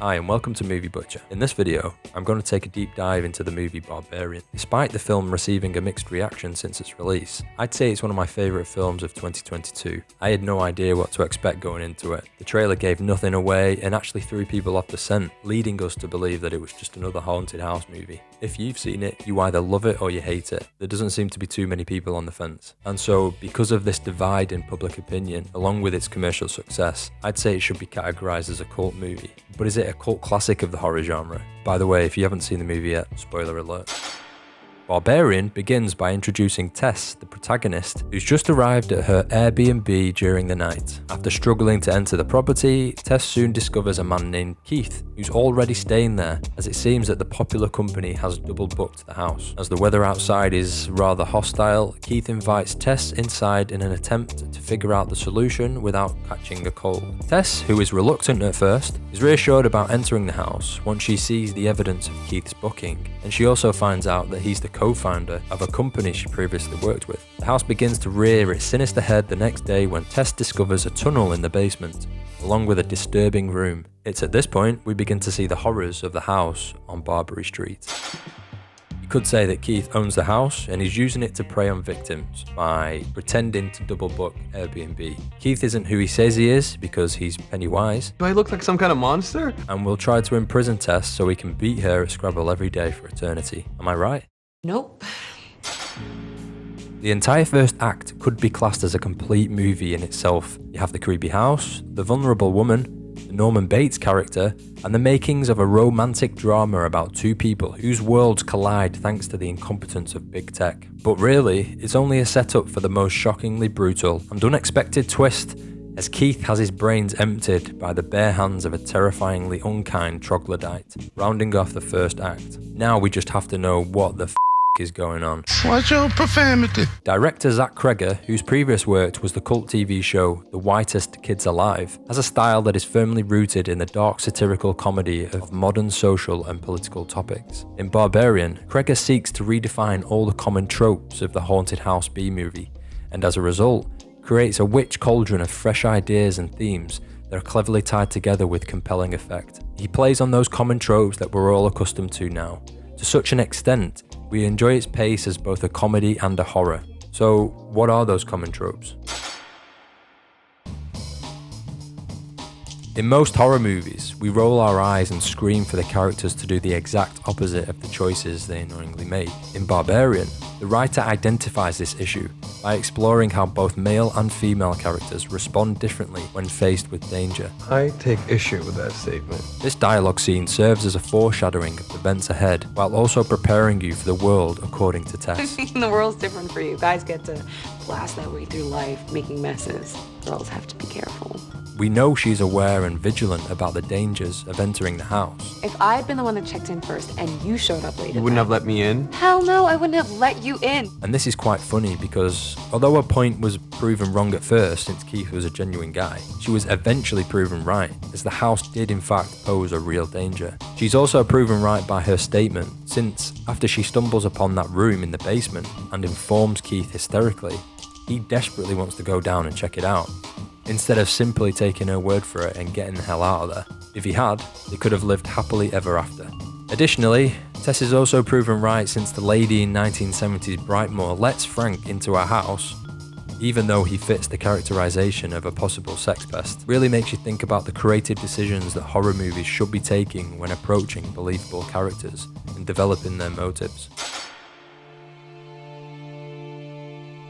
Hi and welcome to Movie Butcher. In this video, I'm going to take a deep dive into the movie Barbarian. Despite the film receiving a mixed reaction since its release, I'd say it's one of my favourite films of 2022. I had no idea what to expect going into it. The trailer gave nothing away and actually threw people off the scent, leading us to believe that it was just another haunted house movie. If you've seen it, you either love it or you hate it. There doesn't seem to be too many people on the fence. And so, because of this divide in public opinion, along with its commercial success, I'd say it should be categorised as a cult movie. But is it a cult classic of the horror genre? By the way, if you haven't seen the movie yet, spoiler alert. Barbarian begins by introducing Tess, the protagonist, who's just arrived at her Airbnb during the night. After struggling to enter the property, Tess soon discovers a man named Keith, who's already staying there, as it seems that the popular company has double booked the house. As the weather outside is rather hostile, Keith invites Tess inside in an attempt to figure out the solution without catching a cold. Tess, who is reluctant at first, is reassured about entering the house once she sees the evidence of Keith's booking, and she also finds out that he's the co-founder of a company she previously worked with. The house begins to rear its sinister head the next day when Tess discovers a tunnel in the basement, along with a disturbing room. It's at this point we begin to see the horrors of the house on Barbary Street. You could say that Keith owns the house and he's using it to prey on victims by pretending to double book Airbnb. Keith isn't who he says he is because he's Pennywise. Do I look like some kind of monster? And will try to imprison Tess so he can beat her at Scrabble every day for eternity. Am I right? Nope. The entire first act could be classed as a complete movie in itself. You have the creepy house, the vulnerable woman, the Norman Bates character, and the makings of a romantic drama about two people whose worlds collide thanks to the incompetence of big tech. But really, it's only a setup for the most shockingly brutal and unexpected twist, as Keith has his brains emptied by the bare hands of a terrifyingly unkind troglodyte, rounding off the first act. Now we just have to know what the is going on. Watch your profanity. Director Zach Cregger, whose previous work was the cult TV show The Whitest Kids Alive, has a style that is firmly rooted in the dark satirical comedy of modern social and political topics. In Barbarian, Cregger seeks to redefine all the common tropes of the haunted house B-movie, and as a result, creates a witch cauldron of fresh ideas and themes that are cleverly tied together with compelling effect. He plays on those common tropes that we're all accustomed to now, to such an extent we enjoy its pace as both a comedy and a horror. So, what are those common tropes? In most horror movies, we roll our eyes and scream for the characters to do the exact opposite of the choices they annoyingly make. In Barbarian, the writer identifies this issue by exploring how both male and female characters respond differently when faced with danger. I take issue with that statement. This dialogue scene serves as a foreshadowing of the events ahead, while also preparing you for the world according to Tess. The world's different for you. Guys get to blast that way through life, making messes. Girls have to be careful. We know she's aware and vigilant about the dangers of entering the house. If I'd been the one that checked in first and you showed up late, You wouldn't have let me in? Hell no, I wouldn't have let you in. And this is quite funny because although her point was proven wrong at first since Keith was a genuine guy, she was eventually proven right, as the house did in fact pose a real danger. She's also proven right by her statement, since after she stumbles upon that room in the basement and informs Keith hysterically, he desperately wants to go down and check it out, instead of simply taking her word for it and getting the hell out of there. If he had, they could have lived happily ever after. Additionally, Tess is also proven right since the lady in 1970s Brightmoor lets Frank into her house, even though he fits the characterization of a possible sex pest. Really makes you think about the creative decisions that horror movies should be taking when approaching believable characters and developing their motives.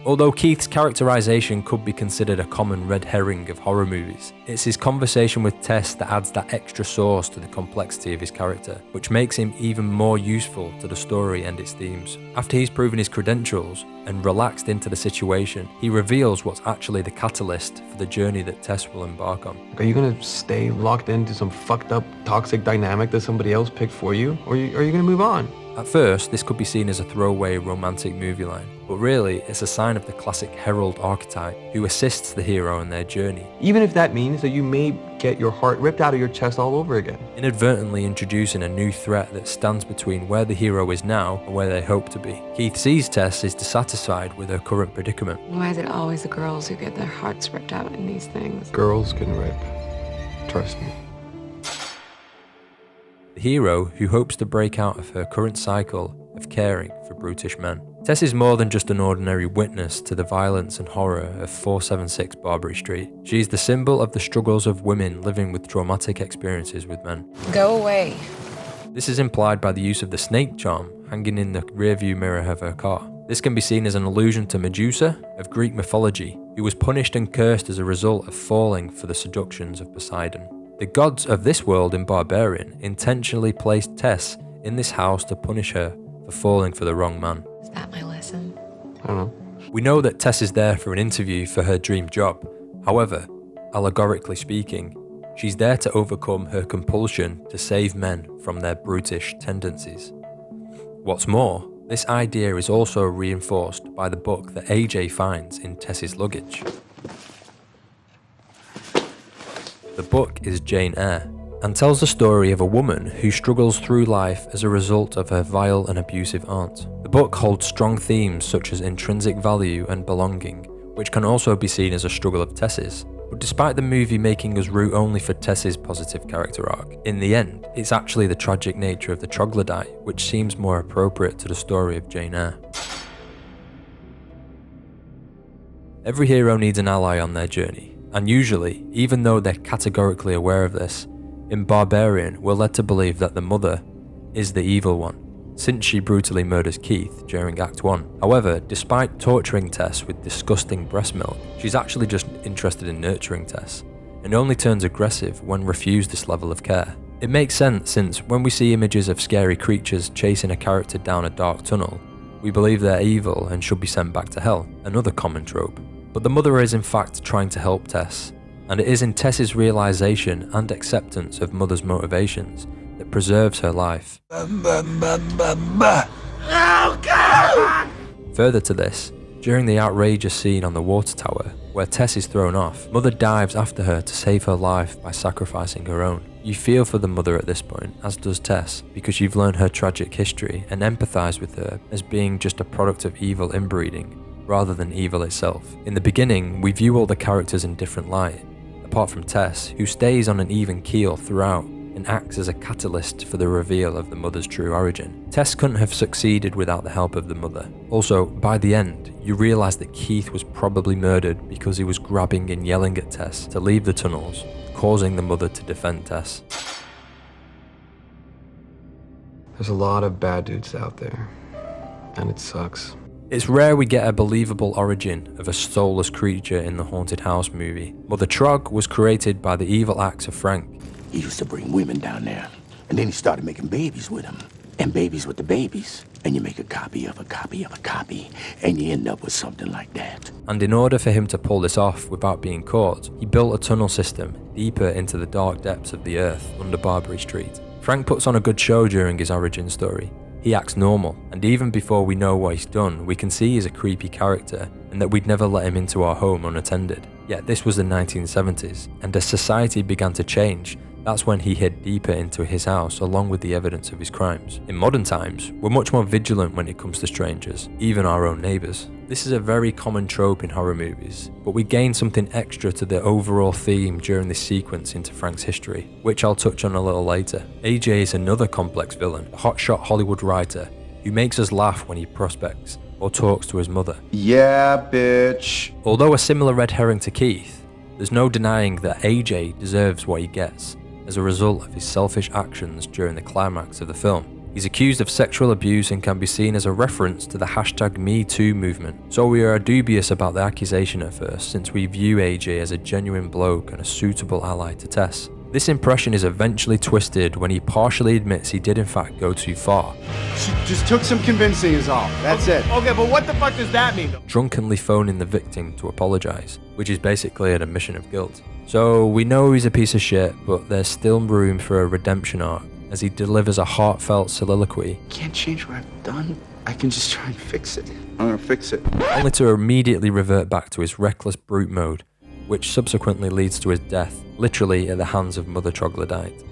Although Keith's characterization could be considered a common red herring of horror movies, it's his conversation with Tess that adds that extra sauce to the complexity of his character, which makes him even more useful to the story and its themes. After he's proven his credentials and relaxed into the situation, he reveals what's actually the catalyst for the journey that Tess will embark on. Are you gonna stay locked into some fucked up toxic dynamic that somebody else picked for you? Or are you gonna move on? At first, this could be seen as a throwaway romantic movie line, but really, it's a sign of the classic herald archetype who assists the hero in their journey, Even if that means that you may get your heart ripped out of your chest all over again. inadvertently introducing a new threat that stands between where the hero is now and where they hope to be. Keith sees Tess is dissatisfied with her current predicament. Why is it always the girls who get their hearts ripped out in these things? Girls can rip. Trust me. the hero who hopes to break out of her current cycle of caring for brutish men. Tess is more than just an ordinary witness to the violence and horror of 476 Barbary Street. She is the symbol of the struggles of women living with traumatic experiences with men. Go away. This is implied by the use of the snake charm hanging in the rearview mirror of her car. This can be seen as an allusion to Medusa of Greek mythology, who was punished and cursed as a result of falling for the seductions of Poseidon. The gods of this world in Barbarian intentionally placed Tess in this house to punish her for falling for the wrong man. Is that my lesson? I don't know. We know that Tess is there for an interview for her dream job. However, allegorically speaking, she's there to overcome her compulsion to save men from their brutish tendencies. What's more, this idea is also reinforced by the book that AJ finds in Tess's luggage. The book is Jane Eyre, and tells the story of a woman who struggles through life as a result of her vile and abusive aunt. The book holds strong themes such as intrinsic value and belonging, which can also be seen as a struggle of Tess's. But despite the movie making us root only for Tess's positive character arc, in the end, it's actually the tragic nature of the troglodyte which seems more appropriate to the story of Jane Eyre. Every hero needs an ally on their journey, and usually, even though they're categorically aware of this, in Barbarian we're led to believe that the mother is the evil one, since she brutally murders Keith during Act 1. However, despite torturing Tess with disgusting breast milk, she's actually just interested in nurturing Tess, and only turns aggressive when refused this level of care. It makes sense since when we see images of scary creatures chasing a character down a dark tunnel, we believe they're evil and should be sent back to hell, another common trope. But the mother is in fact trying to help Tess, and it is in Tess's realization and acceptance of Mother's motivations that preserves her life. Further to this, during the outrageous scene on the water tower, where Tess is thrown off, Mother dives after her to save her life by sacrificing her own. You feel for the mother at this point, as does Tess, because you've learned her tragic history and empathise with her as being just a product of evil inbreeding, rather than evil itself. In the beginning, we view all the characters in different light, apart from Tess, who stays on an even keel throughout and acts as a catalyst for the reveal of the mother's true origin. Tess couldn't have succeeded without the help of the mother. Also, by the end, you realise that Keith was probably murdered because he was grabbing and yelling at Tess to leave the tunnels, causing the mother to defend Tess. There's a lot of bad dudes out there, and it sucks. It's rare we get a believable origin of a soulless creature in the Haunted House movie. Mother Trog was created by the evil acts of Frank. He used to bring women down there, and then he started making babies with them, and babies with the babies. And you make a copy of a copy of a copy, and you end up with something like that. And in order for him to pull this off without being caught, he built a tunnel system deeper into the dark depths of the earth under Barbary Street. Frank puts on a good show during his origin story. He acts normal, and even before we know what he's done, we can see he's a creepy character, and that we'd never let him into our home unattended. Yet this was the 1970s, and as society began to change, that's when he hid deeper into his house along with the evidence of his crimes. In modern times, we're much more vigilant when it comes to strangers, even our own neighbours. This is a very common trope in horror movies, but we gain something extra to the overall theme during this sequence into Frank's history, which I'll touch on a little later. AJ is another complex villain, a hotshot Hollywood writer who makes us laugh when he prospects or talks to his mother. Yeah, bitch. Although a similar red herring to Keith, there's no denying that AJ deserves what he gets as a result of his selfish actions during the climax of the film. He's accused of sexual abuse and can be seen as a reference to the #MeToo movement, so we are dubious about the accusation at first since we view AJ as a genuine bloke and a suitable ally to Tess. This impression is eventually twisted when he partially admits he did in fact go too far. She just took some convincing is all. That's it. Okay, but what the fuck does that mean? Drunkenly phoning the victim to apologise, which is basically an admission of guilt. So we know he's a piece of shit, but there's still room for a redemption arc as he delivers a heartfelt soliloquy. Can't change what I've done. I can just try and fix it. I'm gonna fix it. Only to immediately revert back to his reckless brute mode, which subsequently leads to his death, literally at the hands of Mother Troglodyte.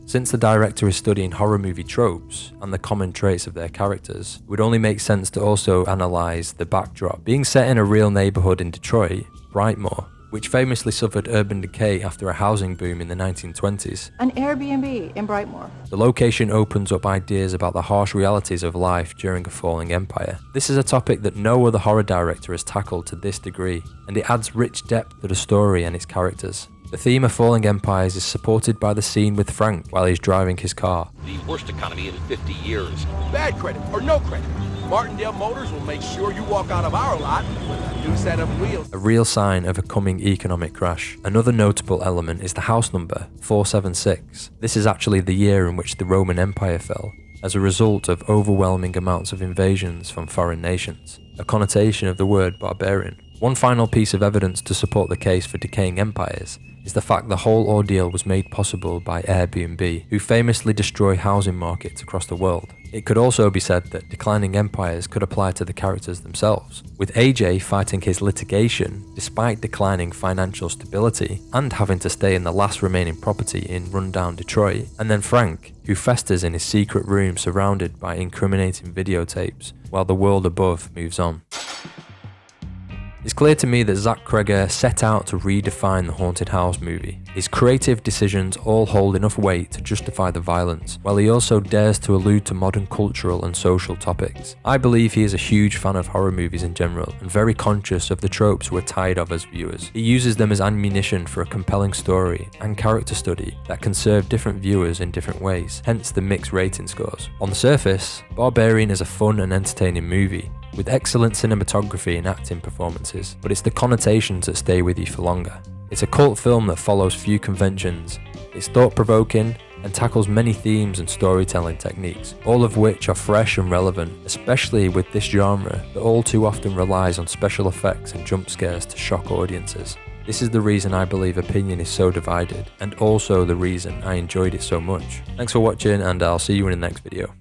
Since the director is studying horror movie tropes and the common traits of their characters, it would only make sense to also analyse the backdrop. Being set in a real neighbourhood in Detroit, Brightmoor, which famously suffered urban decay after a housing boom in the 1920s. An Airbnb in Brightmoor. The location opens up ideas about the harsh realities of life during a falling empire. This is a topic that no other horror director has tackled to this degree, and it adds rich depth to the story and its characters. The theme of falling empires is supported by the scene with Frank while he's driving his car. The worst economy in 50 years. Bad credit or no credit. Martindale Motors will make sure you walk out of our lot with a new set of wheels. A real sign of a coming economic crash. Another notable element is the house number, 476. This is actually the year in which the Roman Empire fell, as a result of overwhelming amounts of invasions from foreign nations, a connotation of the word barbarian. One final piece of evidence to support the case for decaying empires is the fact the whole ordeal was made possible by Airbnb, who famously destroy housing markets across the world. It could also be said that declining empires could apply to the characters themselves, with AJ fighting his litigation despite declining financial stability and having to stay in the last remaining property in rundown Detroit, and then Frank, who festers in his secret room surrounded by incriminating videotapes while the world above moves on. It's clear to me that Zach Cregger set out to redefine the haunted house movie. His creative decisions all hold enough weight to justify the violence, while he also dares to allude to modern cultural and social topics. I believe he is a huge fan of horror movies in general, and very conscious of the tropes we're tired of as viewers. He uses them as ammunition for a compelling story and character study that can serve different viewers in different ways, hence the mixed rating scores. On the surface, Barbarian is a fun and entertaining movie, with excellent cinematography and acting performances, but it's the connotations that stay with you for longer. It's a cult film that follows few conventions, it's thought-provoking, and tackles many themes and storytelling techniques, all of which are fresh and relevant, especially with this genre that all too often relies on special effects and jump scares to shock audiences. This is the reason I believe opinion is so divided, and also the reason I enjoyed it so much. Thanks for watching, and I'll see you in the next video.